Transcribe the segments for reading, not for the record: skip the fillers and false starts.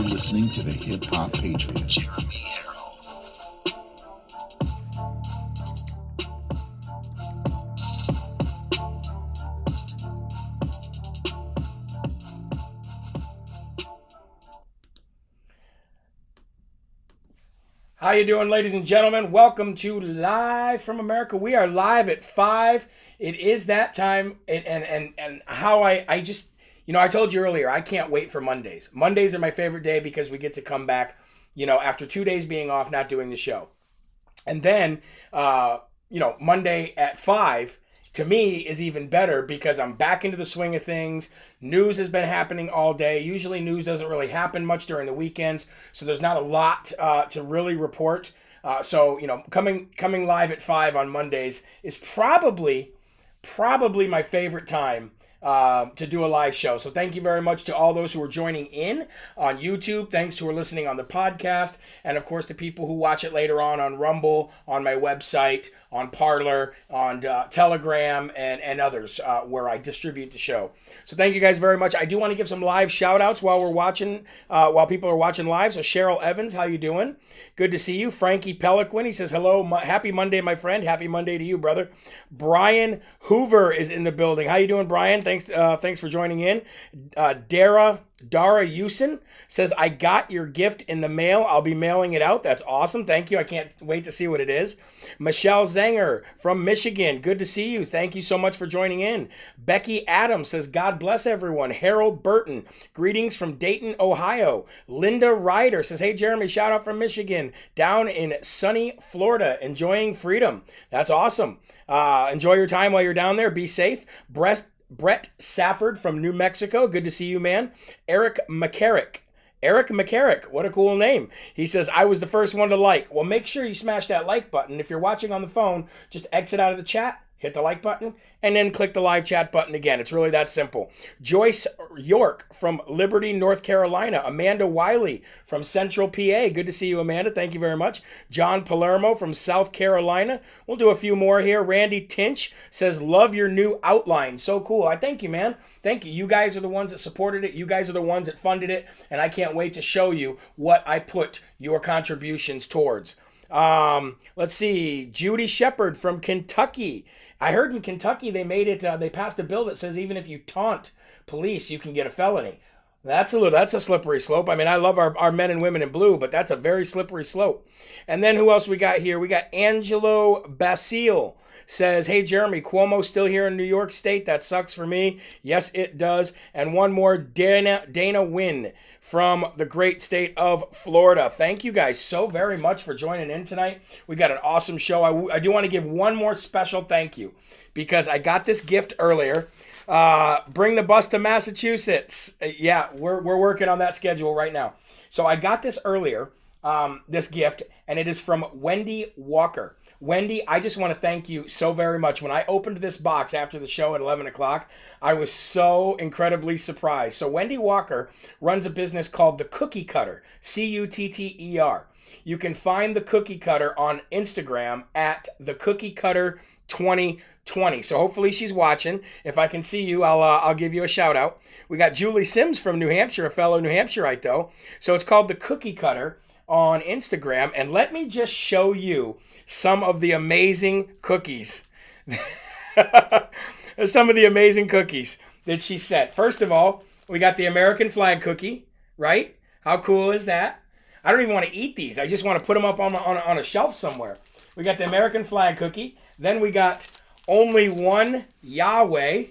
listening to the Hip Hop Patriot, Jeremy Herrell. How you doing, ladies and gentlemen? Welcome to Live from America. We are live at 5. It is that time, and how I just, I told you earlier, I can't wait for Mondays. Mondays are my favorite day because we get to come back, after 2 days being off, not doing the show. And then, Monday at 5, to me, is even better because I'm back into the swing of things. News has been happening all day. Usually news doesn't really happen much during the weekends, so there's not a lot to really report. So coming live at 5 on Mondays is probably my favorite time to do a live show. So thank you very much to all those who are joining in on YouTube. Thanks who are listening on the podcast. And of course, to people who watch it later on Rumble, on my website, on Parler, on Telegram, and others where I distribute the show. So thank you guys very much. I do want to give some live shout outs while people are watching live. So Cheryl Evans, how you doing? Good to see you. Frankie Peliquin, he says, hello, happy Monday, my friend. Happy Monday to you, brother. Brian Hoover is in the building. How you doing, Brian? Thanks for joining in. Dara Usen says, I got your gift in the mail. I'll be mailing it out. That's awesome. Thank you. I can't wait to see what it is. Michelle Zenger from Michigan. Good to see you. Thank you so much for joining in. Becky Adams says, God bless everyone. Harold Burton, greetings from Dayton, Ohio. Linda Ryder says, hey, Jeremy, shout out from Michigan, down in sunny Florida, enjoying freedom. That's awesome. Enjoy your time while you're down there. Be safe. Brett Safford from New Mexico. Good to see you, man. Eric McCarrick, what a cool name. He says, I was the first one to like. Well, make sure you smash that like button. If you're watching on the phone, just exit out of the chat, hit the like button, and then click the live chat button again. It's really that simple. Joyce York from Liberty, North Carolina. Amanda Wiley from Central PA. Good to see you, Amanda. Thank you very much. John Palermo from South Carolina. We'll do a few more here. Randy Tinch says, love your new outline. So cool. I thank you, man. Thank you. You guys are the ones that supported it. You guys are the ones that funded it. And I can't wait to show you what I put your contributions towards. Let's see. Judy Shepard from Kentucky. I heard in Kentucky they passed a bill that says even if you taunt police, you can get a felony. That's a slippery slope. I mean, I love our men and women in blue, but that's a very slippery slope. And then who else we got here? We got Angelo Basile. Says, hey, Jeremy, Cuomo's still here in New York State. That sucks for me. Yes, it does. And one more, Dana Wynn from the great state of Florida. Thank you guys so very much for joining in tonight. We got an awesome show. I do want to give one more special thank you because I got this gift earlier. Bring the bus to Massachusetts. Yeah, we're working on that schedule right now. So I got this earlier, this gift, and it is from Wendy Walker. Wendy, I just want to thank you so very much. When I opened this box after the show at 11 o'clock, I was so incredibly surprised. So Wendy Walker runs a business called The Cookie Cutter, Cutter. You can find The Cookie Cutter on Instagram at The Cookie Cutter 2020. So hopefully she's watching. If I can see you, I'll give you a shout out. We got Julie Sims from New Hampshire, a fellow New Hampshireite though. So it's called The Cookie Cutter on Instagram, and let me just show you some of the amazing cookies. Some of the amazing cookies that she sent. First of all, we got the American flag cookie, right? How cool is that? I don't even want to eat these. I just want to put them up on a shelf somewhere. We got the American flag cookie. Then we got Only One Yahweh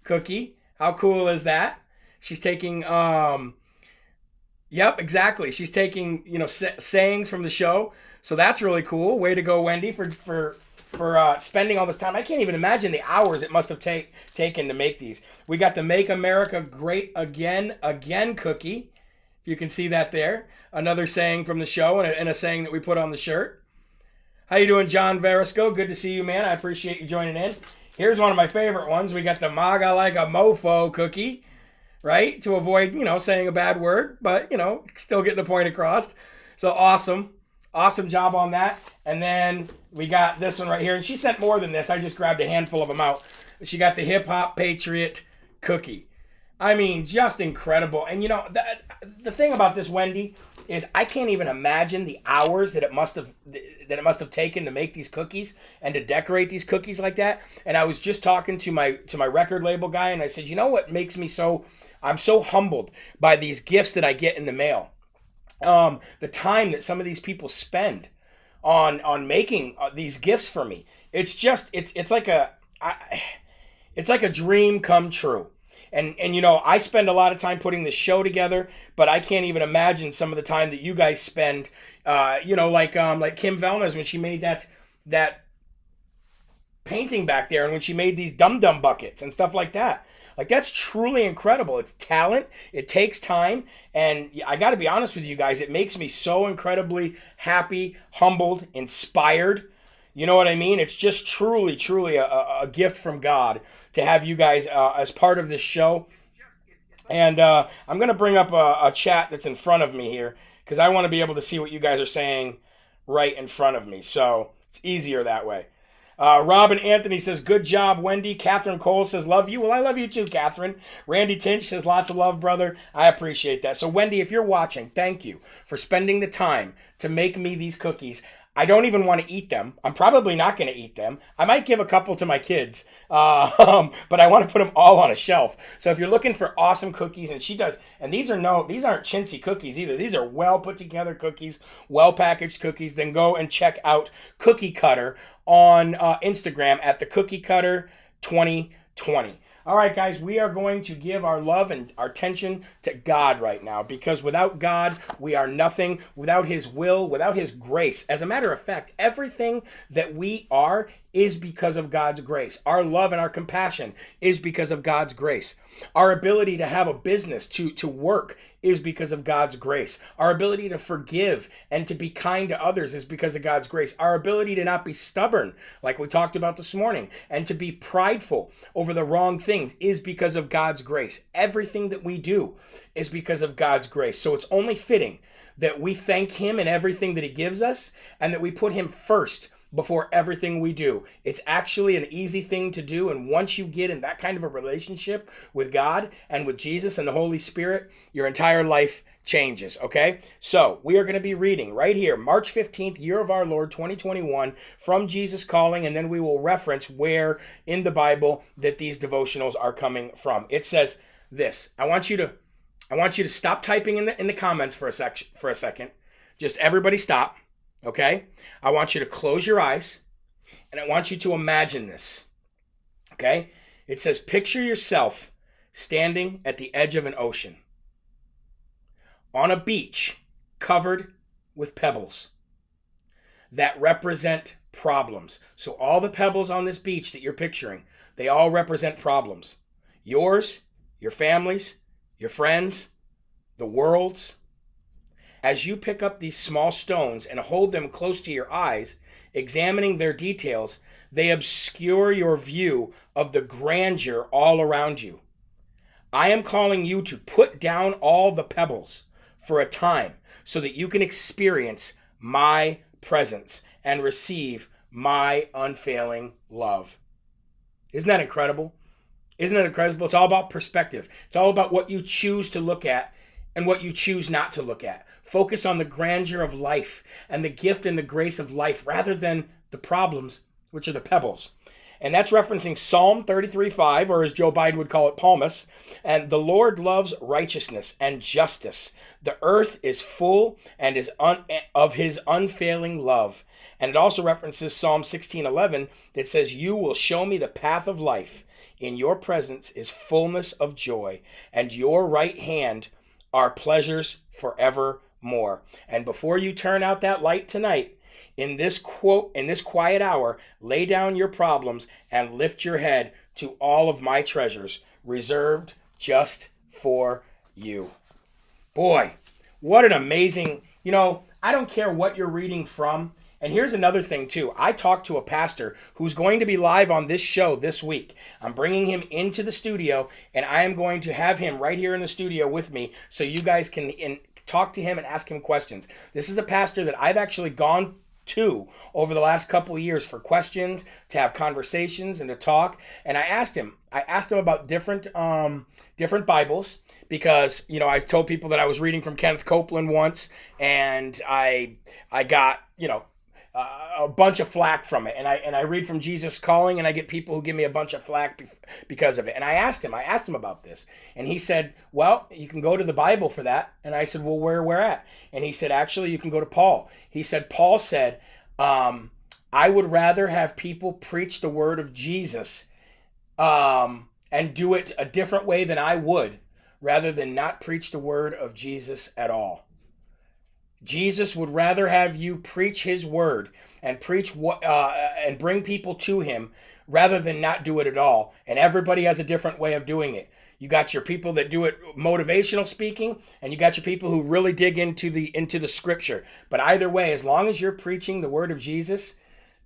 cookie. How cool is that? She's taking Yep, exactly. She's taking, sayings from the show. So that's really cool. Way to go, Wendy, for spending all this time. I can't even imagine the hours it must have taken to make these. We got the Make America Great Again cookie. If you can see that there. Another saying from the show and a saying that we put on the shirt. How you doing, John Verisco? Good to see you, man. I appreciate you joining in. Here's one of my favorite ones. We got the MAGA Like a Mofo cookie. Right? To avoid, saying a bad word, but, still get the point across. So awesome. Awesome job on that. And then we got this one right here. And she sent more than this. I just grabbed a handful of them out. She got the Hip Hop Patriot cookie. I mean, just incredible. And the thing about this, Wendy, is I can't even imagine the hours that it must have taken to make these cookies and to decorate these cookies like that. And I was just talking to my record label guy, and I said, you know what makes me I'm so humbled by these gifts that I get in the mail. The time that some of these people spend on making these gifts for me. It's like it's like a dream come true. And I spend a lot of time putting this show together, but I can't even imagine some of the time that you guys spend. Like Kim Velna's when she made that painting back there, and when she made these dum dum buckets and stuff like that. Like, that's truly incredible. It's talent. It takes time, and I got to be honest with you guys. It makes me so incredibly happy, humbled, inspired. You know what I mean? It's just truly, truly a gift from God to have you guys as part of this show. And I'm going to bring up a chat that's in front of me here because I want to be able to see what you guys are saying right in front of me. So it's easier that way. Robin Anthony says, good job, Wendy. Catherine Cole says, love you. Well, I love you too, Catherine. Randy Tinch says, lots of love, brother. I appreciate that. So, Wendy, if you're watching, thank you for spending the time to make me these cookies. I don't even want to eat them. I'm probably not going to eat them. I might give a couple to my kids, but I want to put them all on a shelf. So if you're looking for awesome cookies, and she does, and these aren't chintzy cookies either. These are well put together cookies, well packaged cookies. Then go and check out Cookie Cutter on Instagram at the Cookie Cutter 2020. All right, guys, we are going to give our love and our attention to God right now, because without God, we are nothing. Without His will, without His grace. As a matter of fact, everything that we are is because of God's grace. Our love and our compassion is because of God's grace. Our ability to have a business, to work, is because of God's grace. Our ability to forgive and to be kind to others is because of God's grace. Our ability to not be stubborn, like we talked about this morning, and to be prideful over the wrong things is because of God's grace. Everything that we do is because of God's grace. So it's only fitting that we thank Him in everything that He gives us, and that we put Him first before everything we do. It's actually an easy thing to do, and once you get in that kind of a relationship with God and with Jesus and the Holy Spirit, your entire life changes, okay? So we are going to be reading right here, March 15th, year of our Lord 2021, from Jesus Calling, and then we will reference where in the Bible that these devotionals are coming from. It says this. I want you to stop typing in the comments for a second. Just everybody stop. Okay? I want you to close your eyes, and I want you to imagine this. Okay? It says, picture yourself standing at the edge of an ocean on a beach covered with pebbles that represent problems. So all the pebbles on this beach that you're picturing, they all represent problems. Yours, your family's, your friends, the world's. As you pick up these small stones and hold them close to your eyes, examining their details, they obscure your view of the grandeur all around you. I am calling you to put down all the pebbles for a time so that you can experience my presence and receive my unfailing love. Isn't that incredible? Isn't that incredible? It's all about perspective. It's all about what you choose to look at and what you choose not to look at. Focus on the grandeur of life and the gift and the grace of life rather than the problems, which are the pebbles. And that's referencing Psalm 33:5, or as Joe Biden would call it, Palmas. And the Lord loves righteousness and justice. The earth is full and of His unfailing love. And it also references Psalm 16:11 that says, you will show me the path of life. In your presence is fullness of joy, and your right hand are pleasures forevermore. And before you turn out that light tonight, in this quiet hour, lay down your problems and lift your head to all of my treasures reserved just for you. Boy, what an amazing, I don't care what you're reading from. And here's another thing too. I talked to a pastor who's going to be live on this show this week. I'm bringing him into the studio, and I am going to have him right here in the studio with me so you guys can talk to him and ask him questions. This is a pastor that I've actually gone two over the last couple of years for questions, to have conversations, and to talk. And I asked him about different Bibles, because I told people that I was reading from Kenneth Copeland once, and I got a bunch of flack from it, and I read from Jesus Calling, and I get people who give me a bunch of flack because of it. And I asked him about this, and he said, well, you can go to the Bible for that. And I said, well, where at? And he said, actually, you can go to Paul. He said, Paul said, I would rather have people preach the word of Jesus and do it a different way than I would, rather than not preach the word of Jesus at all. Jesus would rather have you preach his word and preach and bring people to him, rather than not do it at all. And everybody has a different way of doing it. You got your people that do it motivational speaking, and you got your people who really dig into the scripture. But either way, as long as you're preaching the word of Jesus,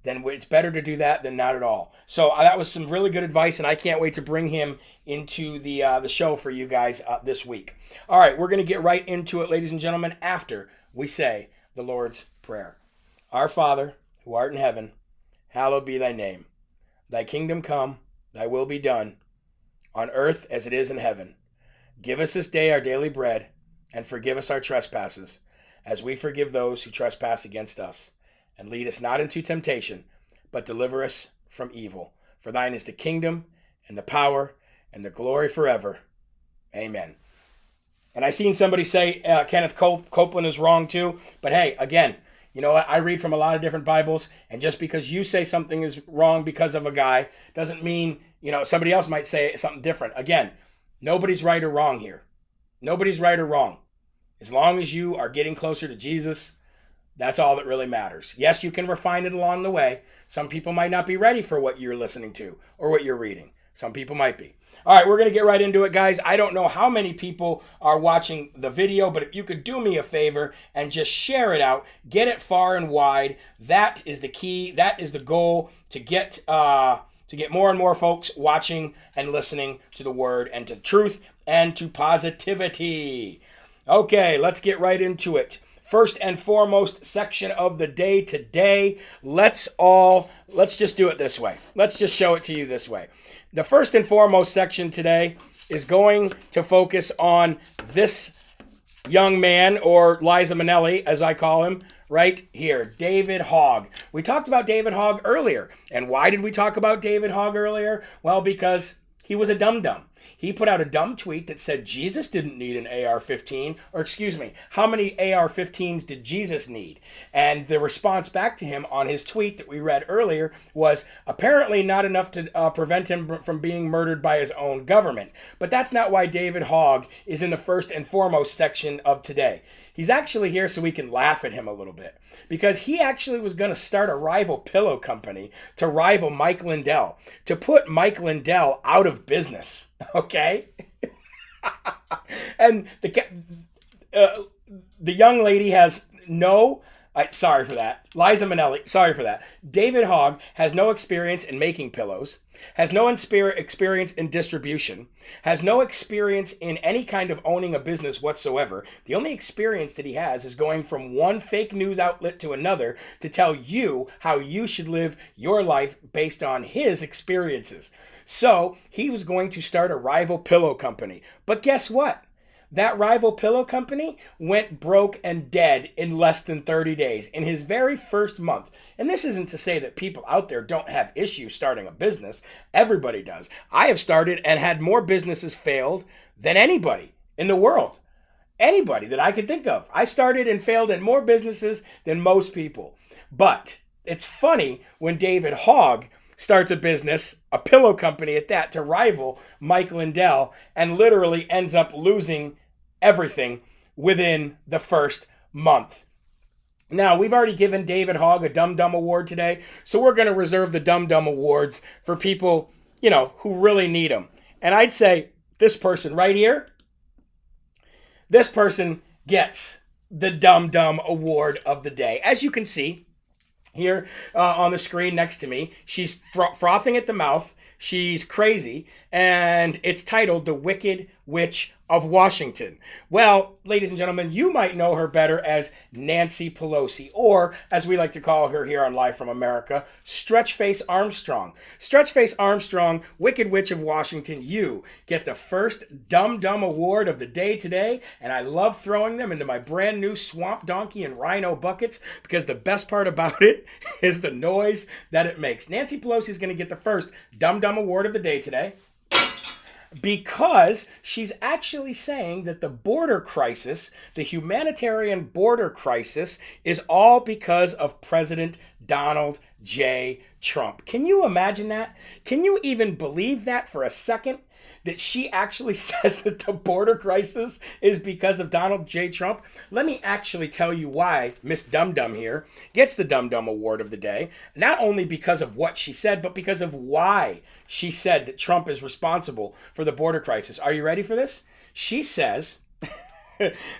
then it's better to do that than not at all. So that was some really good advice, and I can't wait to bring him into the show for you guys this week. All right, we're going to get right into it, ladies and gentlemen, after we say the Lord's Prayer. Our Father, who art in heaven, hallowed be thy name. Thy kingdom come, thy will be done, on earth as it is in heaven. Give us this day our daily bread, and forgive us our trespasses, as we forgive those who trespass against us. And lead us not into temptation, but deliver us from evil. For thine is the kingdom, and the power, and the glory forever. Amen. And I seen somebody say Kenneth Copeland is wrong too. But hey, again, you know what? I read from a lot of different Bibles. And just because you say something is wrong because of a guy doesn't mean, somebody else might say something different. Again, nobody's right or wrong here. Nobody's right or wrong. As long as you are getting closer to Jesus, that's all that really matters. Yes, you can refine it along the way. Some people might not be ready for what you're listening to or what you're reading. Some people might be. All right, we're going to get right into it, guys. I don't know how many people are watching the video, but if you could do me a favor and just share it out, get it far and wide. That is the key. That is the goal, to get more and more folks watching and listening to the word and to truth and to positivity. Okay, let's get right into it. First and foremost section of the day today. Let's just do it this way. Let's just show it to you this way. The first and foremost section today is going to focus on this young man, or Liza Minnelli, as I call him, right here, David Hogg. We talked about David Hogg earlier. And why did we talk about David Hogg earlier? Well, because he was a dum-dum. He put out a dumb tweet that said Jesus didn't need an AR-15, or excuse me, how many AR-15s did Jesus need? And the response back to him on his tweet that we read earlier was apparently not enough to prevent him from being murdered by his own government. But that's not why David Hogg is in the first and foremost section of today. He's actually here so we can laugh at him a little bit, because he actually was going to start a rival pillow company to rival Mike Lindell, to put Mike Lindell out of business. Okay? And the young lady has no... sorry for that. Liza Minnelli, sorry for that. David Hogg has no experience in making pillows, has no experience in distribution, has no experience in any kind of owning a business whatsoever. The only experience that he has is going from one fake news outlet to another to tell you how you should live your life based on his experiences. So he was going to start a rival pillow company. But guess what? That rival pillow company went broke and dead in less than 30 days, in his very first month. And this isn't to say that people out there don't have issues starting a business. Everybody does. I have started and had more businesses failed than anybody in the world. Anybody that I could think of. I started and failed in more businesses than most people. But it's funny when David Hogg starts a business, a pillow company at that, to rival Mike Lindell, and literally ends up losing everything within the first month. Now, we've already given David Hogg a Dum Dum Award today, so we're going to reserve the Dum Dum Awards for people, who really need them. And I'd say this person right here, this person gets the Dum Dum Award of the day. As you can see, here on the screen next to me, she's frothing at the mouth. She's crazy, and it's titled The Wicked Witch of Washington. Well, ladies and gentlemen, you might know her better as Nancy Pelosi, or as we like to call her here on Live from America, Stretchface Armstrong. Stretchface Armstrong, Wicked Witch of Washington, you get the first Dum Dum Award of the day today, and I love throwing them into my brand new Swamp Donkey and Rhino buckets because the best part about it is the noise that it makes. Nancy Pelosi is going to get the first Dum Dum Award of the day today, because she's actually saying that the border crisis, the humanitarian border crisis, is all because of President Donald J. Trump. Can you imagine that? Can you even believe that for a second? That she actually says that the border crisis is because of Donald J. Trump? Let me actually tell you why Miss Dum Dum here gets the Dum Dum Award of the day. Not only because of what she said, but because of why she said that Trump is responsible for the border crisis. Are you ready for this? She says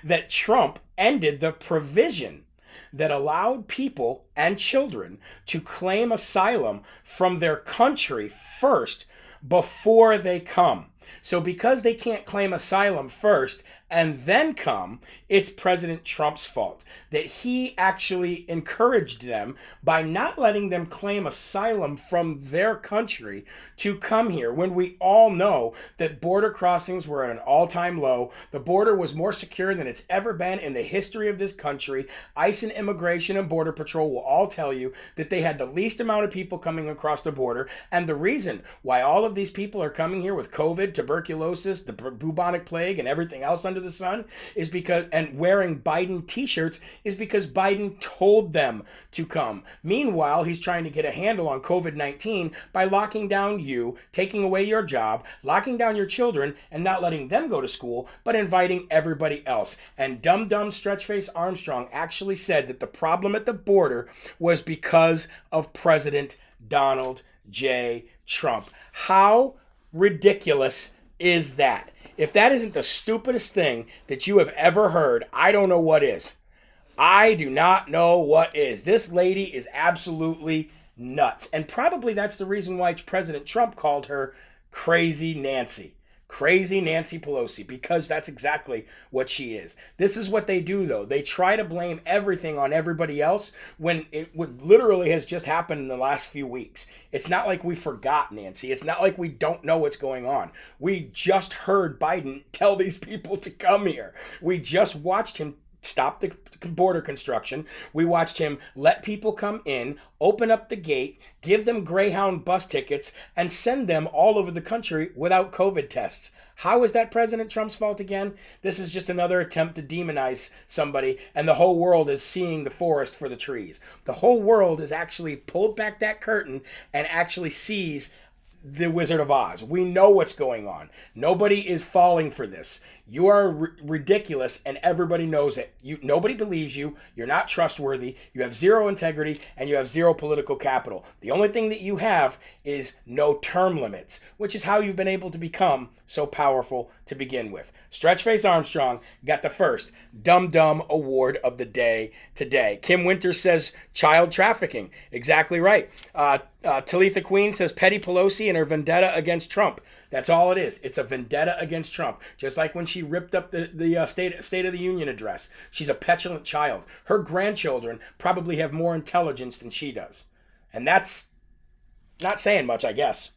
that Trump ended the provision that allowed people and children to claim asylum from their country first before they come. So because they can't claim asylum first and then come, it's President Trump's fault that he actually encouraged them by not letting them claim asylum from their country to come here, when we all know that border crossings were at an all-time low. The border was more secure than it's ever been in the history of this country. ICE and Immigration and Border Patrol will all tell you that they had the least amount of people coming across the border, and the reason why all of these people are coming here with COVID, tuberculosis, the bubonic plague, and everything else under the sun is because, and wearing Biden t-shirts, is because Biden told them to come. Meanwhile, he's trying to get a handle on COVID-19 by locking down you, taking away your job, locking down your children, and not letting them go to school, but inviting everybody else. And Dum Dum Stretchface Armstrong actually said that the problem at the border was because of President Donald J. Trump. How ridiculous is that? If that isn't the stupidest thing that you have ever heard, I don't know what is. I do not know what is. This lady is absolutely nuts. And probably that's the reason why President Trump called her Crazy Nancy. Crazy Nancy Pelosi, because that's exactly what she is. This is what they do, though. They try to blame everything on everybody else when it literally has just happened in the last few weeks. It's not like we forgot Nancy. It's not like we don't know what's going on. We just heard Biden tell these people to come here. We just watched him stop the border construction. We watched him let people come in, open up the gate, give them Greyhound bus tickets, and send them all over the country without COVID tests. How is that President Trump's fault again? This is just another attempt to demonize somebody, and the whole world is seeing the forest for the trees. The whole world is actually pulled back that curtain and actually sees the Wizard of Oz. We know what's going on. Nobody is falling for this. You are ridiculous, and everybody knows it. Nobody believes you. You're not trustworthy. You have zero integrity, and you have zero political capital. The only thing that you have is no term limits, which is how you've been able to become so powerful to begin with. Stretchface Armstrong got the first Dum Dum Award of the day today. Kim Winters says child trafficking. Exactly right. Talitha Queen says petty Pelosi and her vendetta against Trump. That's all it is. It's a vendetta against Trump. Just like when she ripped up the State of the Union address. She's a petulant child. Her grandchildren probably have more intelligence than she does. And that's not saying much, I guess.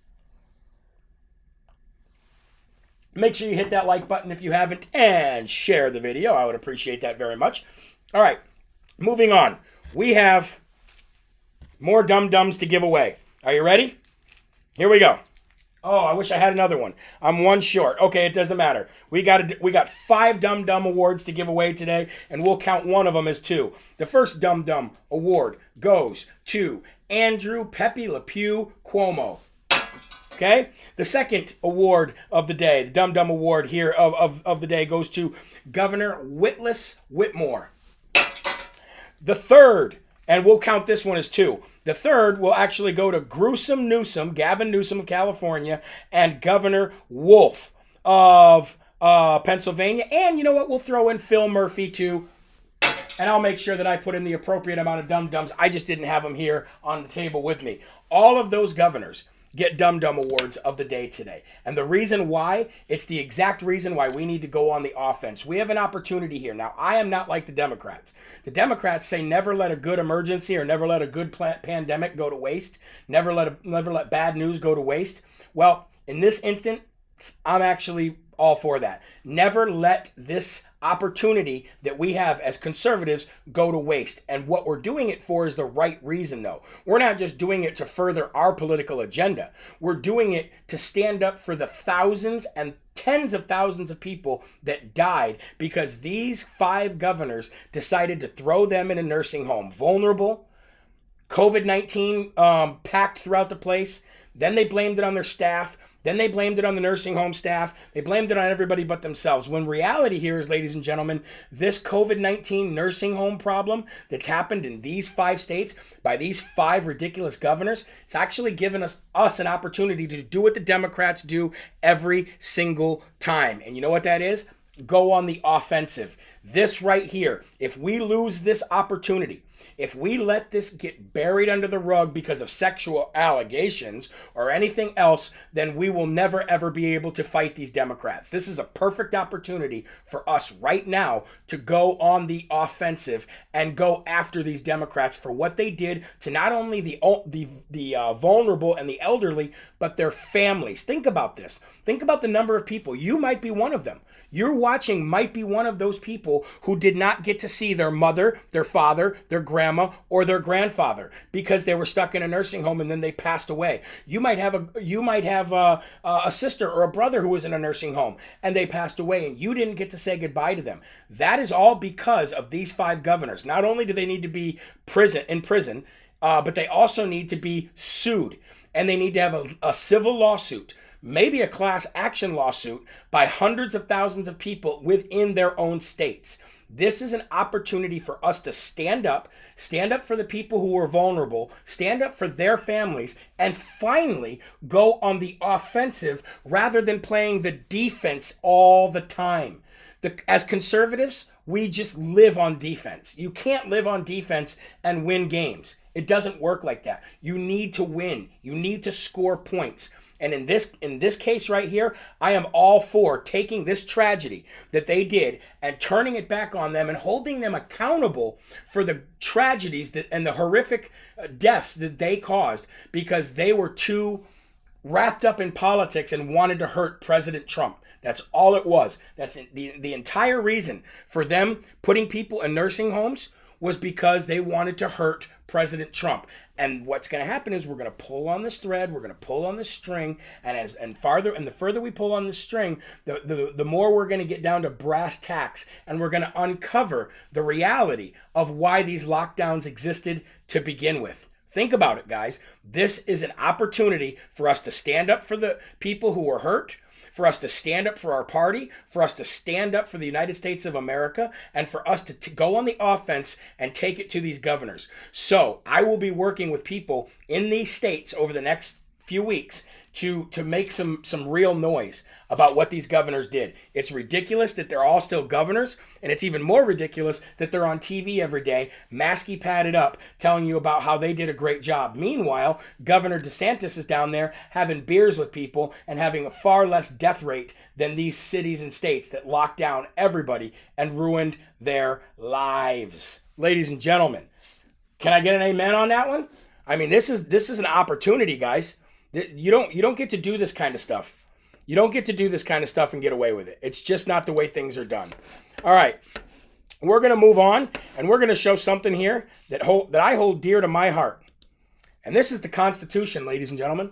Make sure you hit that like button if you haven't and share the video. I would appreciate that very much. All right, moving on. We have more dum-dums to give away. Are you ready? Here we go. Oh, I wish I had another one. I'm one short. Okay, it doesn't matter. We got 5 Dum Dum Awards to give away today, and we'll count one of them as 2. The first Dum Dum Award goes to Andrew Pepe Le Pew Cuomo. Okay? The second award of the day, the Dum Dum Award here of the day, goes to Governor Whitlis Whitmore. The third, and we'll count this one as 2. The third will actually go to Gruesome Newsom, Gavin Newsom of California, and Governor Wolf of Pennsylvania. And you know what? We'll throw in Phil Murphy too. And I'll make sure that I put in the appropriate amount of dum-dums. I just didn't have them here on the table with me. All of those governors get Dum Dum Awards of the day today. And the reason why, it's the exact reason why we need to go on the offense. We have an opportunity here. Now, I am not like the Democrats. The Democrats say never let a good emergency or never let a good pandemic go to waste. Never let bad news go to waste. Well, in this instance, I'm actually all for that. Never let this opportunity that we have as conservatives go to waste. And what we're doing it for is the right reason, though. We're not just doing it to further our political agenda. We're doing it to stand up for the thousands and tens of thousands of people that died because these 5 governors decided to throw them in a nursing home. Vulnerable, COVID-19 packed throughout the place. Then they blamed it on their staff. Then they blamed it on the nursing home staff. They blamed it on everybody but themselves. When reality here is, ladies and gentlemen, this COVID-19 nursing home problem that's happened in these 5 states by these 5 ridiculous governors, it's actually given us an opportunity to do what the Democrats do every single time. And you know what that is? Go on the offensive. This right here, if we lose this opportunity, if we let this get buried under the rug because of sexual allegations or anything else, then we will never ever be able to fight these Democrats. This is a perfect opportunity for us right now to go on the offensive and go after these Democrats for what they did to not only the vulnerable and the elderly, but their families. Think about this. Think about the number of people. You might be one of them. You're watching might be one of those people who did not get to see their mother, their father, their grandma, or their grandfather because they were stuck in a nursing home and then they passed away. You might have a sister or a brother who was in a nursing home and they passed away and you didn't get to say goodbye to them. That is all because of these 5 governors. Not only do they need to be in prison, but they also need to be sued, and they need to have a civil lawsuit, maybe a class action lawsuit by hundreds of thousands of people within their own states. This is an opportunity for us to stand up for the people who are vulnerable, stand up for their families, and finally go on the offensive rather than playing the defense all the time. As conservatives, we just live on defense. You can't live on defense and win games. It doesn't work like that. You need to win. You need to score points. And in this case right here, I am all for taking this tragedy that they did and turning it back on them and holding them accountable for the tragedies and the horrific deaths that they caused because they were too wrapped up in politics and wanted to hurt President Trump. That's all it was. That's the entire reason for them putting people in nursing homes was because they wanted to hurt President Trump. And what's going to happen is we're going to pull on this thread, we're going to pull on this string, and the further we pull on this string, the more we're going to get down to brass tacks, and we're going to uncover the reality of why these lockdowns existed to begin with. Think about it, guys. This is an opportunity for us to stand up for the people who were hurt, for us to stand up for our party, for us to stand up for the United States of America, and for us to go on the offense and take it to these governors. So I will be working with people in these states over the next few weeks to make some real noise about what these governors did. It's ridiculous that they're all still governors, and it's even more ridiculous that they're on TV every day, masky padded up, telling you about how they did a great job. Meanwhile, Governor DeSantis is down there having beers with people and having a far less death rate than these cities and states that locked down everybody and ruined their lives. Ladies and gentlemen, can I get an amen on that one? I mean, this is an opportunity, guys. You don't get to do this kind of stuff. You don't get to do this kind of stuff and get away with it. It's just not the way things are done. All right, we're going to move on, and we're going to show something here that I hold dear to my heart. And this is the Constitution, ladies and gentlemen.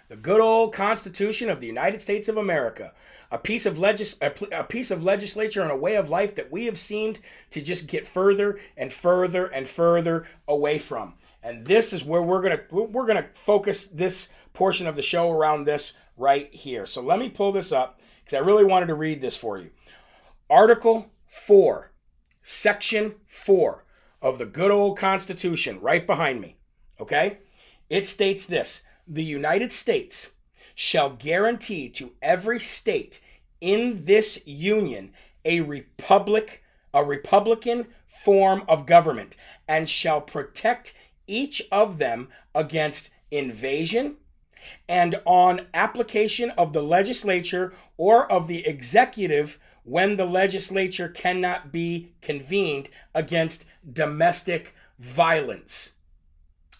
The good old Constitution of the United States of America. A piece of legislature and a way of life that we have seemed to just get further and further and further away from. And this is where we're gonna focus this portion of the show around this right here. So let me pull this up because I really wanted to read this for you. Article 4, Section 4 of the good old Constitution, right behind me. Okay? It states this: the United States shall guarantee to every state in this union a republican form of government, and shall protect each of them against invasion, and on application of the legislature or of the executive when the legislature cannot be convened against domestic violence.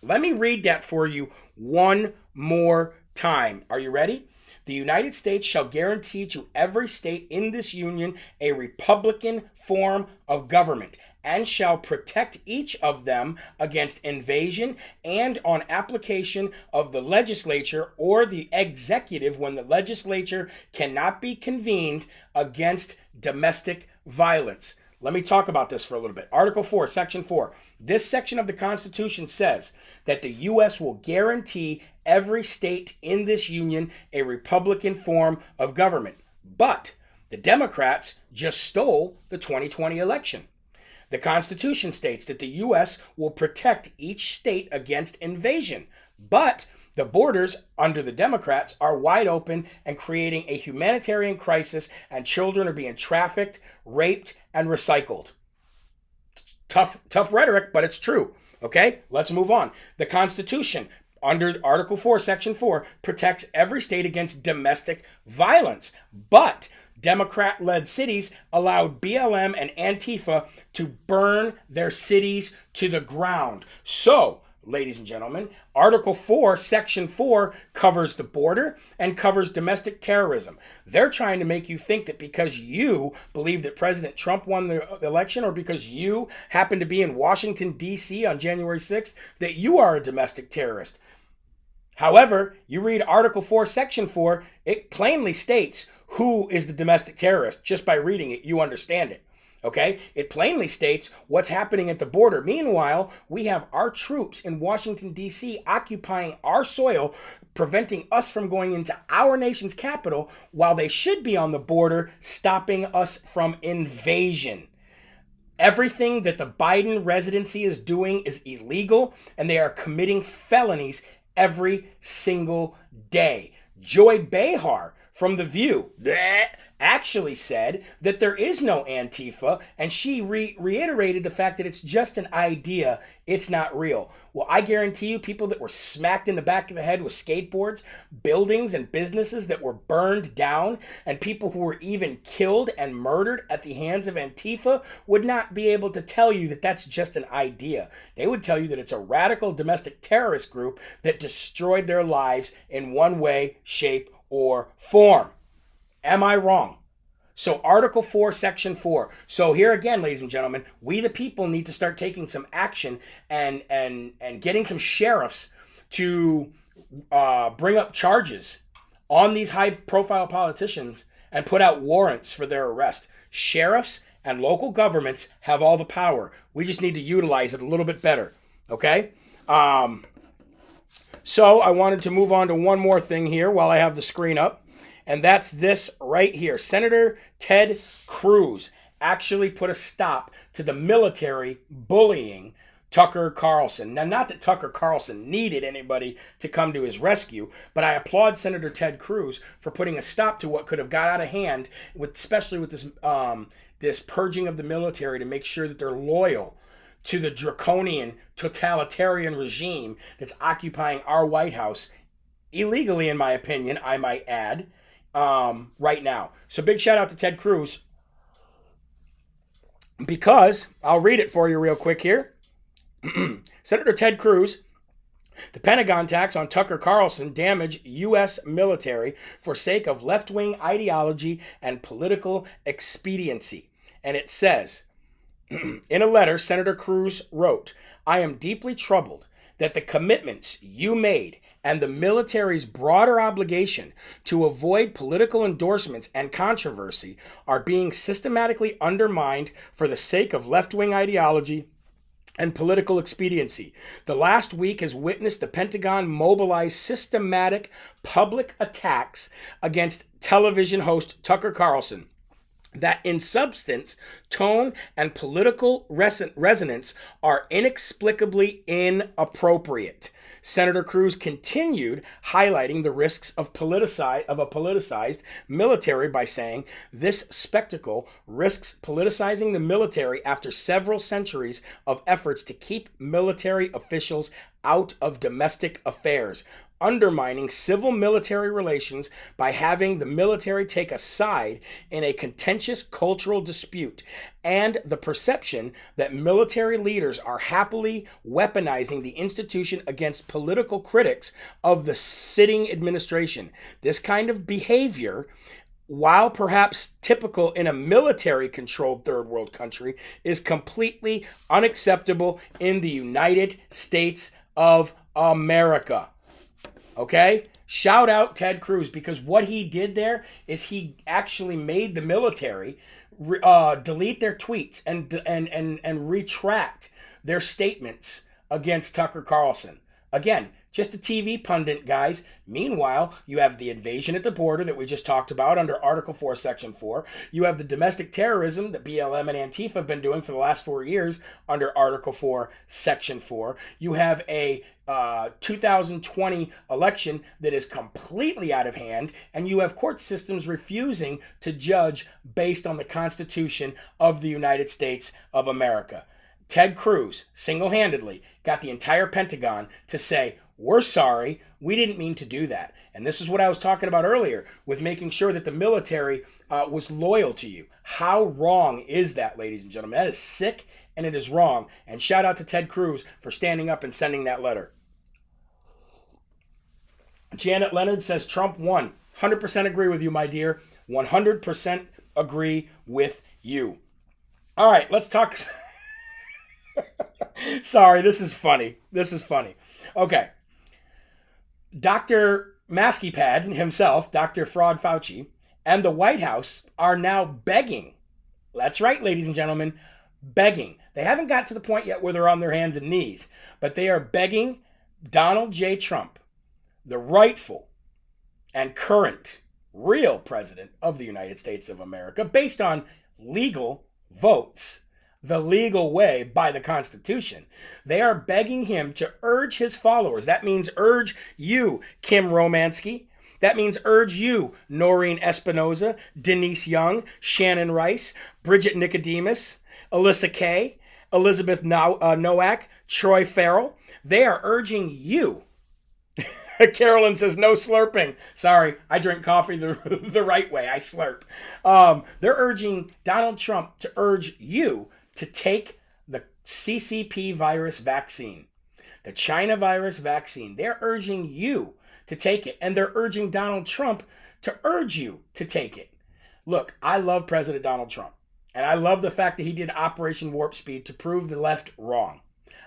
Let me read that for you one more time. Are you ready? The United States shall guarantee to every state in this union a republican form of government, and shall protect each of them against invasion and on application of the legislature or the executive when the legislature cannot be convened against domestic violence. Let me talk about this for a little bit. Article 4, Section 4. This section of the Constitution says that the U.S. will guarantee every state in this union a republican form of government. But the Democrats just stole the 2020 election. The Constitution states that the U.S. will protect each state against invasion, but the borders under the Democrats are wide open and creating a humanitarian crisis, and children are being trafficked, raped, and recycled. Tough rhetoric, but it's true. Okay, let's move on. The Constitution, under Article 4, Section 4, protects every state against domestic violence, but Democrat-led cities allowed BLM and Antifa to burn their cities to the ground. So, ladies and gentlemen, Article 4, Section 4 covers the border and covers domestic terrorism. They're trying to make you think that because you believe that President Trump won the election, or because you happen to be in Washington, D.C. on January 6th, that you are a domestic terrorist. However, you read Article 4, Section 4, it plainly states who is the domestic terrorist. Just by reading it, you understand it. Okay? It plainly states what's happening at the border. Meanwhile, we have our troops in Washington, D.C. occupying our soil, preventing us from going into our nation's capital, while they should be on the border stopping us from invasion. Everything that the Biden residency is doing is illegal, and they are committing felonies every single day. Joy Behar from The View actually said that there is no Antifa, and she reiterated the fact that it's just an idea, it's not real. Well, I guarantee you, people that were smacked in the back of the head with skateboards, buildings and businesses that were burned down, and people who were even killed and murdered at the hands of Antifa would not be able to tell you that that's just an idea. They would tell you that it's a radical domestic terrorist group that destroyed their lives in one way, shape, or form. Am I wrong? So Article 4, Section 4. So here again, ladies and gentlemen, we the people need to start taking some action and getting some sheriffs to bring up charges on these high-profile politicians and put out warrants for their arrest. Sheriffs and local governments have all the power. We just need to utilize it a little bit better, okay? So I wanted to move on to one more thing here while I have the screen up. And that's this right here. Senator Ted Cruz actually put a stop to the military bullying Tucker Carlson. Now, not that Tucker Carlson needed anybody to come to his rescue, but I applaud Senator Ted Cruz for putting a stop to what could have got out of hand, especially with this purging of the military to make sure that they're loyal to the draconian totalitarian regime that's occupying our White House illegally, in my opinion, I might add. Right now. So big shout out to Ted Cruz, because I'll read it for you real quick here. Senator Ted Cruz, the Pentagon attacks on Tucker Carlson damage U.S. military for sake of left-wing ideology and political expediency. And it says, in a letter, Senator Cruz wrote, "I am deeply troubled that the commitments you made and the military's broader obligation to avoid political endorsements and controversy are being systematically undermined for the sake of left-wing ideology and political expediency. The last week has witnessed the Pentagon mobilize systematic public attacks against television host Tucker Carlson that in substance, tone, and political resonance are inexplicably inappropriate." Senator Cruz continued highlighting the risks of a politicized military by saying, "This spectacle risks politicizing the military after several centuries of efforts to keep military officials out of domestic affairs." undermining civil-military relations by having the military take a side in a contentious cultural dispute, and the perception that military leaders are happily weaponizing the institution against political critics of the sitting administration. This kind of behavior, while perhaps typical in a military-controlled third world country, is completely unacceptable in the United States of America. Okay? Shout out Ted Cruz, because what he did there is he actually made the military delete their tweets and retract their statements against Tucker Carlson. Again, just a TV pundit, guys. Meanwhile, you have the invasion at the border that we just talked about under Article 4, Section 4. You have the domestic terrorism that BLM and Antifa have been doing for the last 4 years under Article 4, Section 4. You have a 2020 election that is completely out of hand, and you have court systems refusing to judge based on the Constitution of the United States of America. Ted Cruz single-handedly got the entire Pentagon to say, we're sorry, we didn't mean to do that. And this is what I was talking about earlier with making sure that the military was loyal to you. How wrong is that, ladies and gentlemen? That is sick and it is wrong. And shout out to Ted Cruz for standing up and sending that letter. Janet Leonard says Trump won. 100% agree with you, my dear. 100% agree with you. All right, let's talk. Sorry, this is funny. Okay. Dr. Maskey Pad himself, Dr. Fraud Fauci, and the White House are now begging. That's right, ladies and gentlemen, begging. They haven't got to the point yet where they're on their hands and knees, but they are begging Donald J. Trump, the rightful and current real president of the United States of America, based on legal votes, the legal way by the Constitution. They are begging him to urge his followers. That means urge you, Kim Romansky. That means urge you, Noreen Espinoza, Denise Young, Shannon Rice, Bridget Nicodemus, Alyssa Kay, Elizabeth Nowak, Troy Farrell. They are urging you. Carolyn says, no slurping. Sorry, I drink coffee the right way. I slurp. They're urging Donald Trump to urge you to take the CCP virus vaccine, the China virus vaccine. They're urging you to take it, and they're urging Donald Trump to urge you to take it. Look, I love President Donald Trump, and I love the fact that he did Operation Warp Speed to prove the left wrong.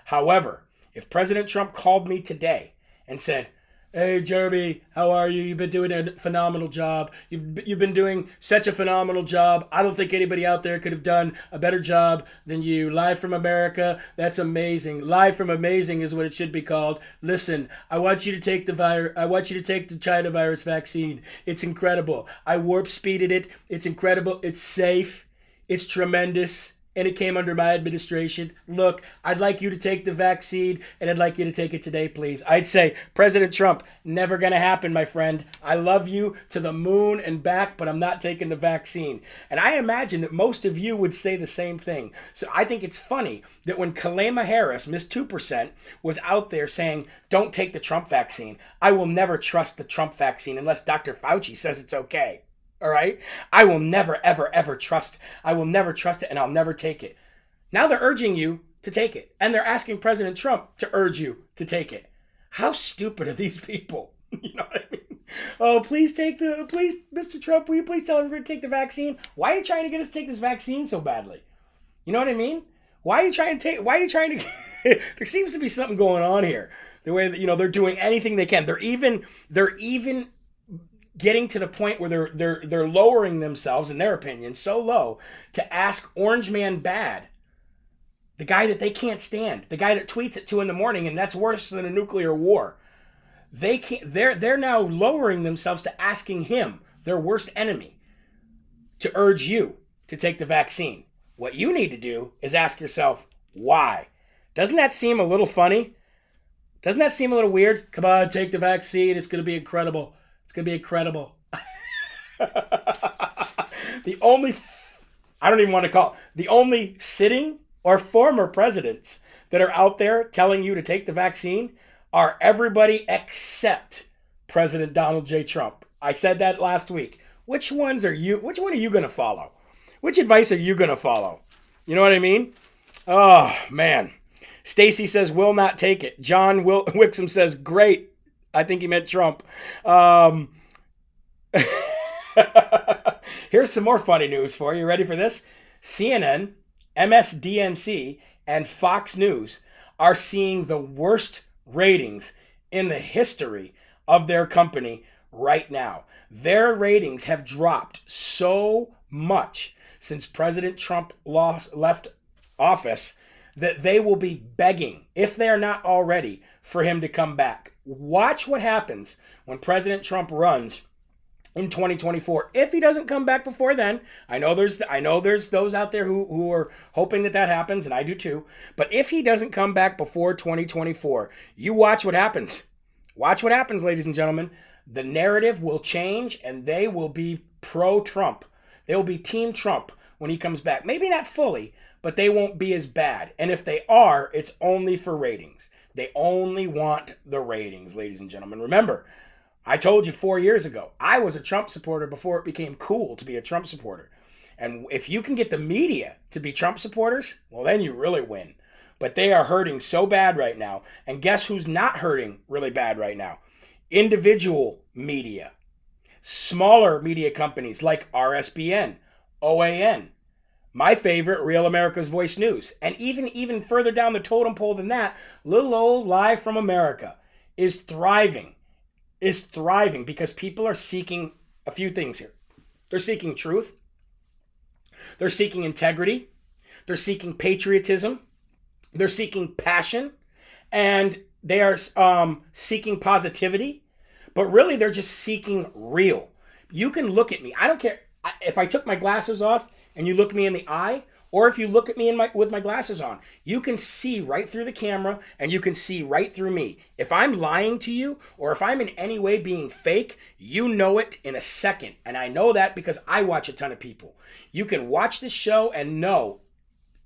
However, if President Trump called me today and said, hey, Jeremy, how are you? You've been doing a phenomenal job. You've been doing such a phenomenal job. I don't think anybody out there could have done a better job than you. Live from America, that's amazing. Live from amazing is what it should be called. Listen, I want you to take the China virus vaccine. It's incredible. I warp speeded it. It's incredible. It's safe. It's tremendous. And it came under my administration. Look, I'd like you to take the vaccine, and I'd like you to take it today, please. I'd say, President Trump, never going to happen, my friend. I love you to the moon and back, but I'm not taking the vaccine. And I imagine that most of you would say the same thing. So I think it's funny that when Kalema Harris, Miss 2%, was out there saying, don't take the Trump vaccine, I will never trust the Trump vaccine unless Dr. Fauci says it's okay. All right? I will never, ever, ever trust. I will never trust it, and I'll never take it. Now they're urging you to take it, and they're asking President Trump to urge you to take it. How stupid are these people? You know what I mean? Oh, please, Mr. Trump, will you please tell everybody to take the vaccine? Why are you trying to get us to take this vaccine so badly? You know what I mean? Why are you trying to there seems to be something going on here. The way that, they're doing anything they can. They're even getting to the point where they're lowering themselves, in their opinion, so low to ask Orange Man Bad, the guy that they can't stand, the guy that tweets at 2 a.m, and that's worse than a nuclear war. They're now lowering themselves to asking him, their worst enemy, to urge you to take the vaccine. What you need to do is ask yourself, why? Doesn't that seem a little funny? Doesn't that seem a little weird? Come on, take the vaccine. It's going to be incredible. It's going to be incredible. The only sitting or former presidents that are out there telling you to take the vaccine are everybody except President Donald J. Trump. I said that last week. Which one are you going to follow? Which advice are you going to follow? You know what I mean? Oh, man. Stacy says, will not take it. John Wixom says, great. I think he meant Trump. Here's some more funny news for you. Ready for this? CNN, MSDNC, and Fox News are seeing the worst ratings in the history of their company right now. Their ratings have dropped so much since President Trump left office that they will be begging, if they're not already, for him to come back. Watch what happens when President Trump runs in 2024. If he doesn't come back before then, I know there's those out there who are hoping that happens, and I do too. But if he doesn't come back before 2024, you watch what happens. Watch what happens, ladies and gentlemen. The narrative will change, and they will be pro-Trump. They will be Team Trump when he comes back. Maybe not fully, but they won't be as bad. And if they are, it's only for ratings. They only want the ratings, ladies and gentlemen. Remember, I told you 4 years ago, I was a Trump supporter before it became cool to be a Trump supporter. And if you can get the media to be Trump supporters, well, then you really win. But they are hurting so bad right now. And guess who's not hurting really bad right now? Individual media. Smaller media companies like RSBN, OAN. My favorite, Real America's Voice News. And even further down the totem pole than that, little old Live from America is thriving. Is thriving because people are seeking a few things here. They're seeking truth. They're seeking integrity. They're seeking patriotism. They're seeking passion. And they are seeking positivity. But really, they're just seeking real. You can look at me. I don't care if I took my glasses off and you look me in the eye, or if you look at me with my glasses on, you can see right through the camera and you can see right through me. If I'm lying to you or if I'm in any way being fake, you know it in a second. And I know that because I watch a ton of people. You can watch this show and know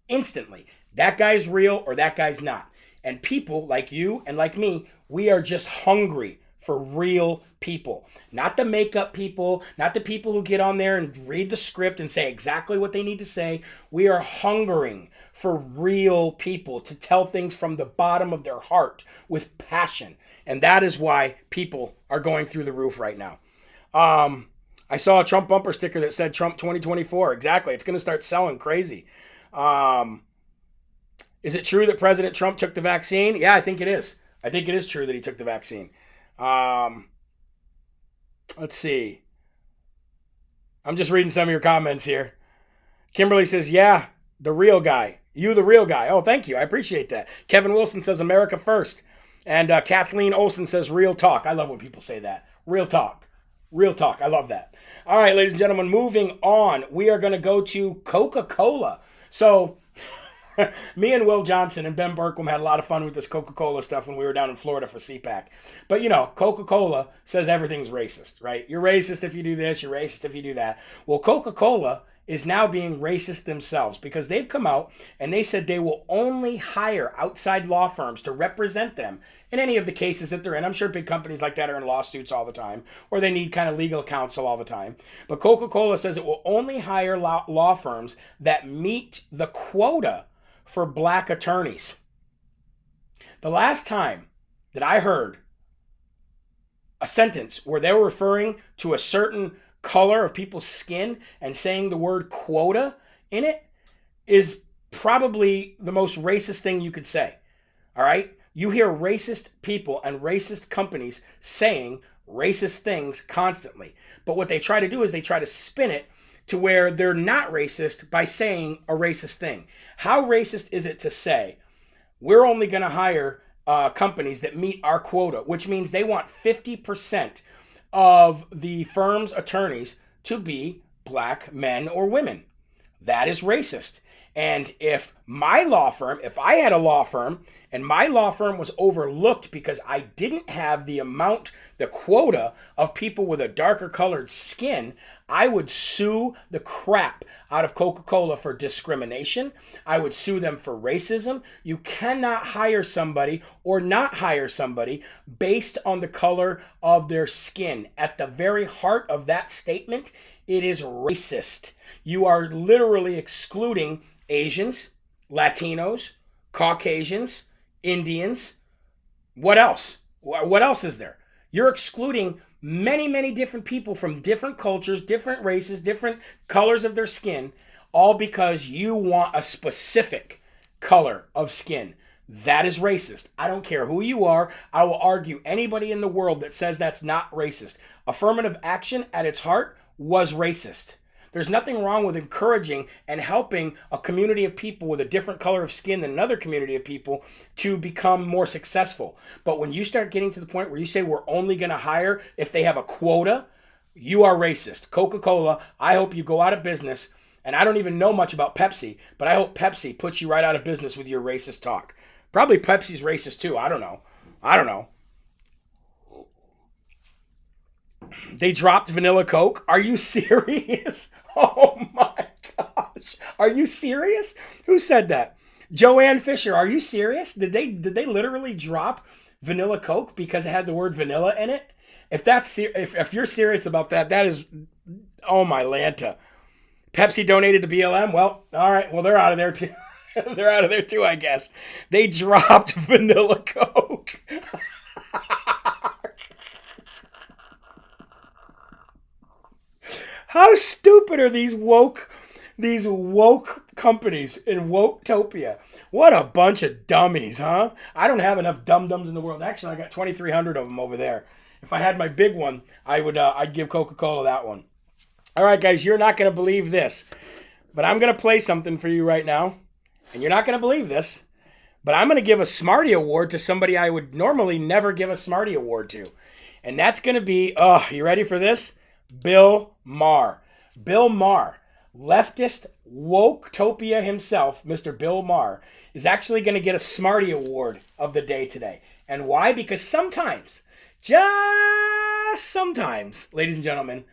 instantly that guy's real or that guy's not. And people like you and like me, we are just hungry for real people. Not the makeup people, not the people who get on there and read the script and say exactly what they need to say. We are hungering for real people to tell things from the bottom of their heart with passion. And that is why people are going through the roof right now. I saw a Trump bumper sticker that said Trump 2024. Exactly. It's going to start selling crazy. Is it true that President Trump took the vaccine? Yeah, I think it is. I think it is true that he took the vaccine. Let's see. I'm just reading some of your comments here. Kimberly says, yeah, the real guy. You the real guy. Oh, thank you. I appreciate that. Kevin Wilson says America first. And Kathleen Olson says real talk. I love when people say that. Real talk. Real talk. I love that. All right, ladies and gentlemen, moving on. We are going to go to Coca-Cola. So me and Will Johnson and Ben Berkwam had a lot of fun with this Coca-Cola stuff when we were down in Florida for CPAC. But, you know, Coca-Cola says everything's racist, right? You're racist if you do this. You're racist if you do that. Well, Coca-Cola is now being racist themselves because they've come out and they said they will only hire outside law firms to represent them in any of the cases that they're in. I'm sure big companies like that are in lawsuits all the time, or they need kind of legal counsel all the time. But Coca-Cola says it will only hire law firms that meet the quota for black attorneys. The last time that I heard a sentence where they were referring to a certain color of people's skin and saying the word quota in it is probably the most racist thing you could say. All right? You hear racist people and racist companies saying racist things constantly. But what they try to do is they try to spin it to where they're not racist by saying a racist thing. How racist is it to say, we're only going to hire companies that meet our quota, which means they want 50% of the firm's attorneys to be black men or women. That is racist. And if my law firm, if I had a law firm and my law firm was overlooked because I didn't have the quota of people with a darker colored skin, I would sue the crap out of Coca-Cola for discrimination. I would sue them for racism. You cannot hire somebody or not hire somebody based on the color of their skin. At the very heart of that statement, it is racist. You are literally excluding Asians, Latinos, Caucasians, Indians. What else? What else is there? You're excluding many, many different people from different cultures, different races, different colors of their skin, all because you want a specific color of skin. That is racist. I don't care who you are. I will argue anybody in the world that says that's not racist. Affirmative action at its heart was racist. There's nothing wrong with encouraging and helping a community of people with a different color of skin than another community of people to become more successful. But when you start getting to the point where you say we're only going to hire if they have a quota, you are racist. Coca-Cola, I hope you go out of business. And I don't even know much about Pepsi, but I hope Pepsi puts you right out of business with your racist talk. Probably Pepsi's racist too. I don't know. They dropped vanilla Coke. Are you serious? Oh my gosh. Are you serious? Who said that? Joanne Fisher, are you serious? Did they literally drop vanilla Coke because it had the word vanilla in it? If you're serious about that, that is, oh my Lanta. Pepsi donated to BLM? Well, all right. Well, they're out of there too. They're out of there too, I guess. They dropped vanilla Coke. How stupid are these woke companies in Woketopia? What a bunch of dummies, huh? I don't have enough dum-dums in the world. Actually, I got 2,300 of them over there. If I had my big one, I'd give Coca-Cola that one. All right, guys, you're not going to believe this, but I'm going to play something for you right now, and you're not going to believe this, but I'm going to give a Smarty Award to somebody I would normally never give a Smarty Award to, and that's going to be, you ready for this? Bill Maher. Bill Maher, leftist Woketopia himself, Mr. Bill Maher, is actually going to get a Smarty Award of the day today. And why? Because sometimes, just sometimes, ladies and gentlemen,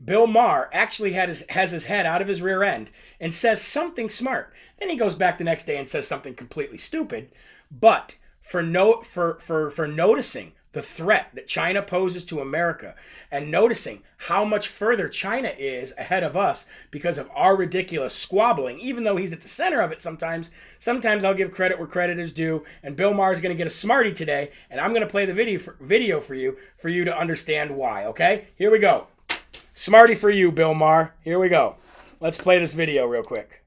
Bill Maher actually has his head out of his rear end and says something smart. Then he goes back the next day and says something completely stupid. But for noticing the threat that China poses to America and noticing how much further China is ahead of us because of our ridiculous squabbling, even though he's at the center of it sometimes I'll give credit where credit is due, and Bill Maher is going to get a Smarty today, and I'm going to play the video for you to understand why, okay? Here we go. Smarty for you, Bill Maher. Here we go. Let's play this video real quick.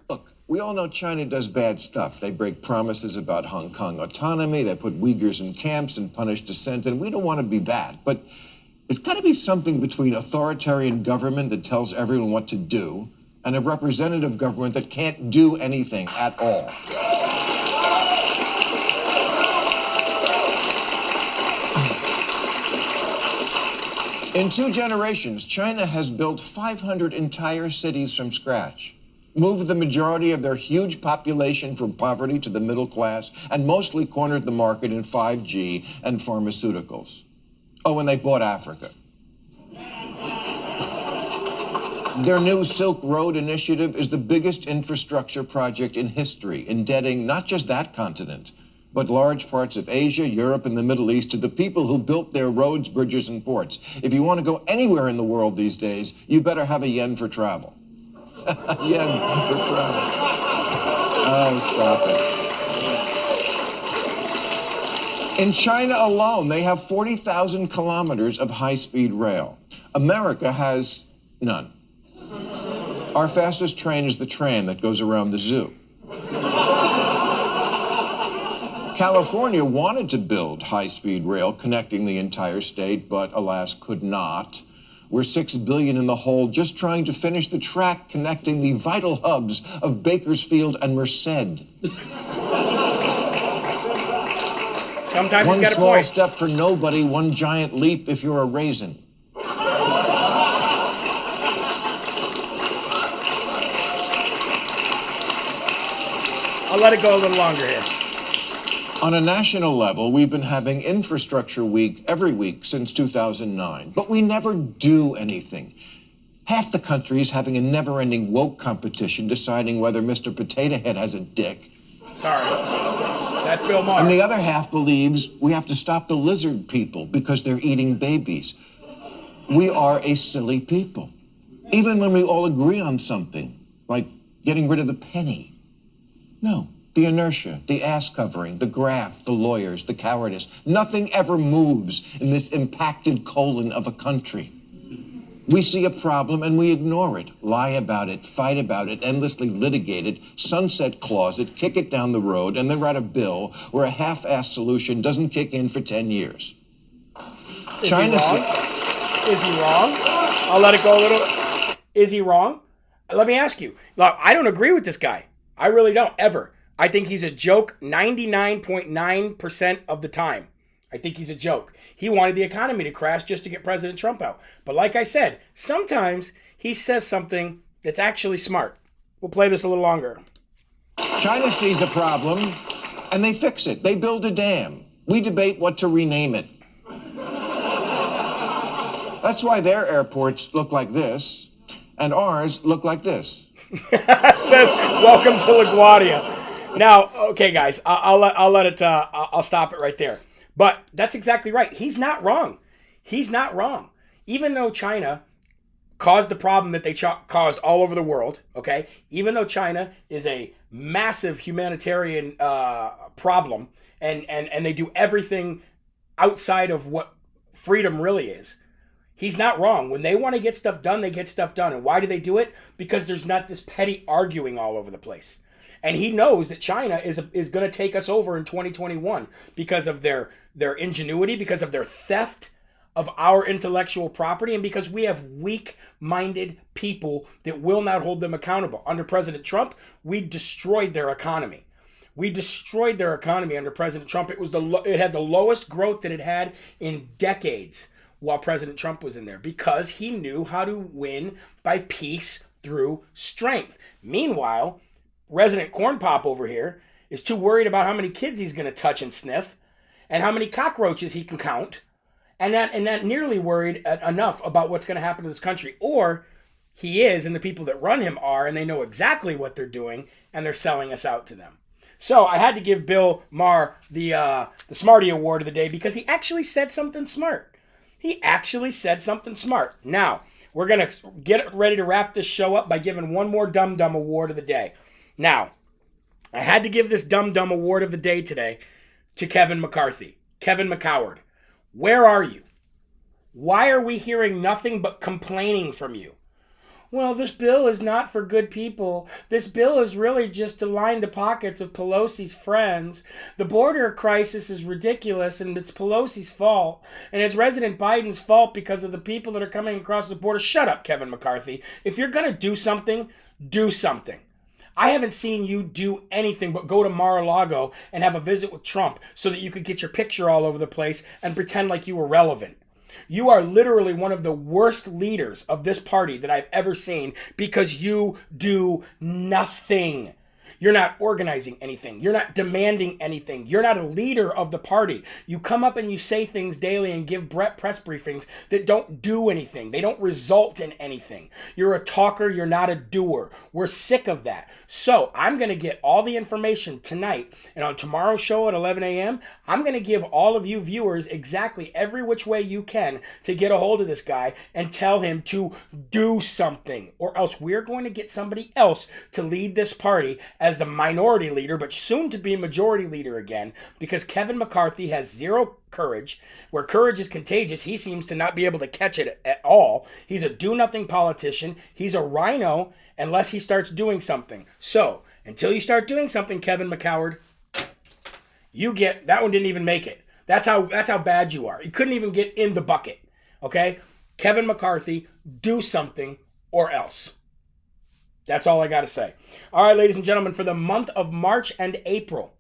Look, we all know China does bad stuff. They break promises about Hong Kong autonomy, they put Uyghurs in camps and punish dissent, and we don't want to be that. But it's got to be something between authoritarian government that tells everyone what to do and a representative government that can't do anything at all. In 2 generations, China has built 500 entire cities from scratch, moved the majority of their huge population from poverty to the middle class, and mostly cornered the market in 5G and pharmaceuticals. Oh, and they bought Africa. Their new Silk Road initiative is the biggest infrastructure project in history, indebting not just that continent, but large parts of Asia, Europe, and the Middle East to the people who built their roads, bridges, and ports. If you want to go anywhere in the world these days, you better have a yen for travel. Yen for travel. Oh, stop it. In China alone, they have 40,000 kilometers of high-speed rail. America has none. Our fastest train is the train that goes around the zoo. California wanted to build high-speed rail connecting the entire state, but alas, could not. We're $6 billion in the hole just trying to finish the track connecting the vital hubs of Bakersfield and Merced. Sometimes one he's got a small point. step for nobody, one giant leap if you're a raisin. I'll let it go a little longer here. On a national level, we've been having Infrastructure Week every week since 2009, but we never do anything. Half the country is having a never-ending woke competition deciding whether Mr. Potato Head has a dick. Sorry. That's Bill Maher. And the other half believes we have to stop the lizard people because they're eating babies. We are a silly people. Even when we all agree on something, like getting rid of the penny. No, the inertia, the ass covering, the graft, the lawyers, the cowardice. Nothing ever moves in this impacted colon of a country. We see a problem and we ignore it, lie about it, fight about it, endlessly litigate it, sunset clause it, kick it down the road, and then write a bill where a half-assed solution doesn't kick in for 10 years. Is he wrong? Is he wrong? I'll let it go a little. Is he wrong? Let me ask you. Look, I don't agree with this guy. I really don't, ever. I think he's a joke 99.9% of the time. I think he's a joke. He wanted the economy to crash just to get President Trump out. But like I said, sometimes he says something that's actually smart. We'll play this a little longer. China sees a problem, and they fix it. They build a dam. We debate what to rename it. That's why their airports look like this, and ours look like this. It says, welcome to LaGuardia. Now, okay, guys, I'll stop it right there. But that's exactly right. He's not wrong. He's not wrong. Even though China caused the problem that they caused all over the world, okay? Even though China is a massive humanitarian problem and they do everything outside of what freedom really is, he's not wrong. When they want to get stuff done, they get stuff done. And why do they do it? Because there's not this petty arguing all over the place. And he knows that China is going to take us over in 2021 because of their ingenuity, because of their theft of our intellectual property, and because we have weak-minded people that will not hold them accountable. Under President Trump, we destroyed their economy. We destroyed their economy under President Trump. It had the lowest growth that it had in decades while President Trump was in there because he knew how to win by peace through strength. Meanwhile, Resident Corn Pop over here is too worried about how many kids he's going to touch and sniff and how many cockroaches he can count and not nearly worried enough about what's going to happen to this country. Or he is, and the people that run him are, and they know exactly what they're doing, and they're selling us out to them. So I had to give Bill Maher the Smarty Award of the day because he actually said something smart. He actually said something smart. Now, we're going to get ready to wrap this show up by giving one more Dum Dum Award of the day. Now, I had to give this Dum Dum Award of the day today to Kevin McCarthy. Kevin McCoward, where are you? Why are we hearing nothing but complaining from you? Well, this bill is not for good people. This bill is really just to line the pockets of Pelosi's friends. The border crisis is ridiculous, and it's Pelosi's fault. And it's President Biden's fault because of the people that are coming across the border. Shut up, Kevin McCarthy. If you're going to do something, do something. I haven't seen you do anything but go to Mar-a-Lago and have a visit with Trump so that you could get your picture all over the place and pretend like you were relevant. You are literally one of the worst leaders of this party that I've ever seen because you do nothing. You're not organizing anything. You're not demanding anything. You're not a leader of the party. You come up and you say things daily and give press briefings that don't do anything. They don't result in anything. You're a talker. You're not a doer. We're sick of that. So I'm going to get all the information tonight, and on tomorrow's show at 11 a.m., I'm going to give all of you viewers exactly every which way you can to get a hold of this guy and tell him to do something, or else we're going to get somebody else to lead this party as the minority leader, but soon to be majority leader again, because Kevin McCarthy has zero courage. Where courage is contagious, he seems to not be able to catch it at all. He's a do-nothing politician. He's a rhino unless he starts doing something. So, until you start doing something, Kevin McCoward, you get, that one didn't even make it. That's how bad you are. You couldn't even get in the bucket, okay? Kevin McCarthy, do something or else. That's all I got to say. All right, ladies and gentlemen, for the month of March and April,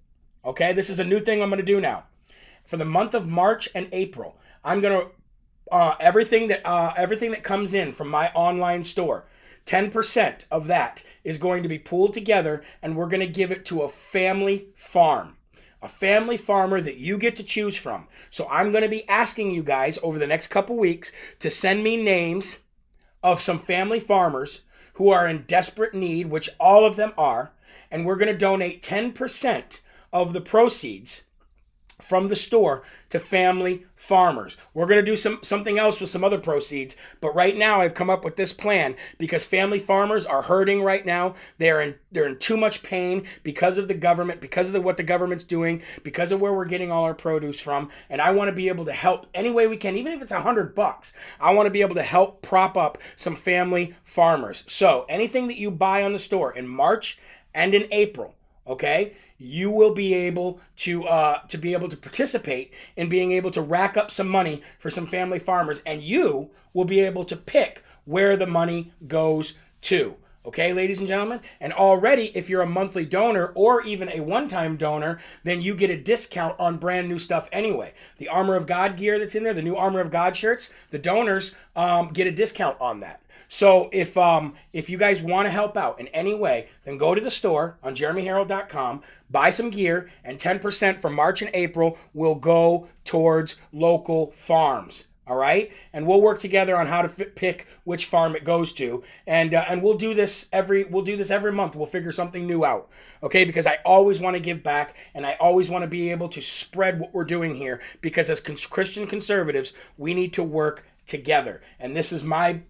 okay, this is a new thing I'm going to do now. For the month of March and April, I'm going to, everything that comes in from my online store, 10% of that is going to be pooled together, and we're going to give it to a family farm. A family farmer that you get to choose from. So I'm going to be asking you guys over the next couple weeks to send me names of some family farmers who are in desperate need, which all of them are, and we're going to donate 10% of the proceeds from the store to family farmers. We're going to do something else with some other proceeds, but right now I've come up with this plan because family farmers are hurting right now. They're in too much pain because of the government, because of what the government's doing, because of where we're getting all our produce from, and I want to be able to help any way we can, even if it's $100. I want to be able to help prop up some family farmers. So anything that you buy on the store in March and in April, okay, you will be able to participate in being able to rack up some money for some family farmers, and you will be able to pick where the money goes to. Okay, ladies and gentlemen? And already, if you're a monthly donor or even a one-time donor, then you get a discount on brand new stuff anyway. The Armor of God gear that's in there, the new Armor of God shirts, the donors get a discount on that. So if you guys want to help out in any way, then go to the store on jeremyherrell.com, buy some gear, and 10% from March and April will go towards local farms. All right, and we'll work together on how to pick which farm it goes to, and we'll do this every month. We'll figure something new out, okay? Because I always want to give back, and I always want to be able to spread what we're doing here. Because as Christian conservatives, we need to work together, and this is my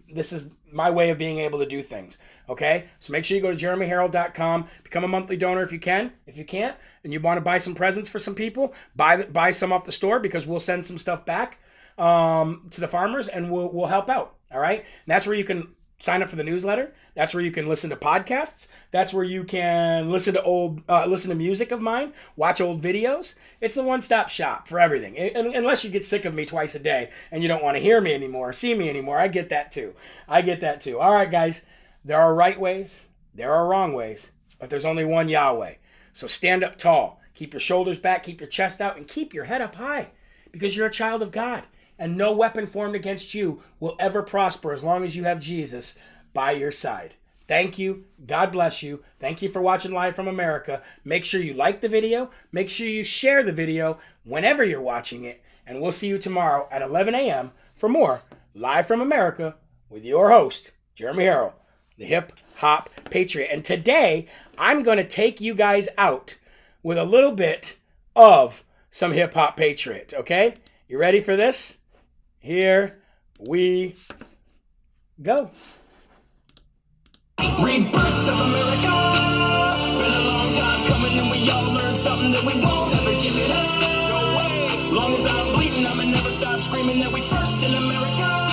way of being able to do things. Okay, so make sure you go to jeremyherrell.com, become a monthly donor if you can. If you can't, and you want to buy some presents for some people, buy some off the store, because we'll send some stuff back to the farmers, and we'll help out. All right, and that's where you can sign up for the newsletter. That's where you can listen to podcasts. That's where you can listen to music of mine, watch old videos. It's the one-stop shop for everything. Unless you get sick of me twice a day and you don't want to hear me anymore, see me anymore. I get that too. All right, guys, there are right ways, there are wrong ways, but there's only one Yahweh. So stand up tall, keep your shoulders back, keep your chest out, and keep your head up high, because you're a child of God. And no weapon formed against you will ever prosper as long as you have Jesus by your side. Thank you. God bless you. Thank you for watching Live from America. Make sure you like the video. Make sure you share the video whenever you're watching it. And we'll see you tomorrow at 11 a.m. for more Live from America with your host, Jeremy Herrell, the Hip Hop Patriot. And today, I'm going to take you guys out with a little bit of some Hip Hop Patriot, okay? You ready for this? Here we go. Rebirth of America. Been a long time coming, and we all learned something that we won't ever give it up. No way. Long as I'm bleeding, I'ma never stop screaming that we first in America.